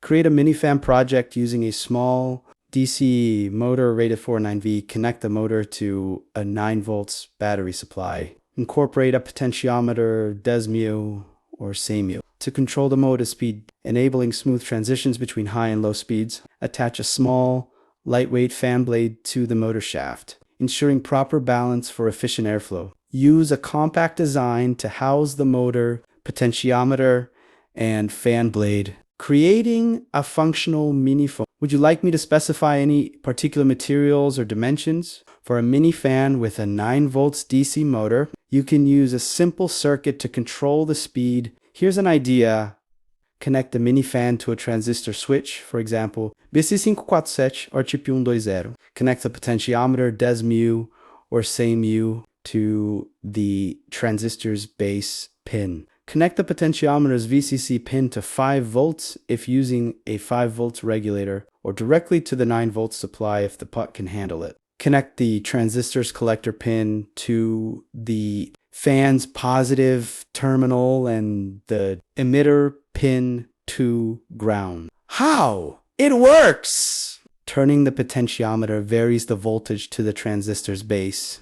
Create a mini fan project using a small DC motor rated for 9V. Connect the motor to a 9 volts battery supply. Incorporate a potentiometer, desmu, or samu to control the motor speed, enabling smooth transitions between high and low speeds. Attach a small, lightweight fan blade to the motor shaft, ensuring proper balance for efficient airflow. Use a compact design to house the motor, potentiometer, and fan blade, creating a functional mini fan. Would you like me to specify any particular materials or dimensions? For a mini fan with a 9 volts DC motor, you can use a simple circuit to control the speed. Here's an idea. Connect the mini fan to a transistor switch, for example, BC547 or chip 120. Connect the potentiometer, desmu, or samu to the transistor's base pin. Connect the potentiometer's VCC pin to 5 volts if using a 5 volts regulator, or directly to the 9 volts supply if the pot can handle it. Connect the transistor's collector pin to the fan's positive terminal and the emitter pin to ground. How? It works! Turning the potentiometer varies the voltage to the transistor's base.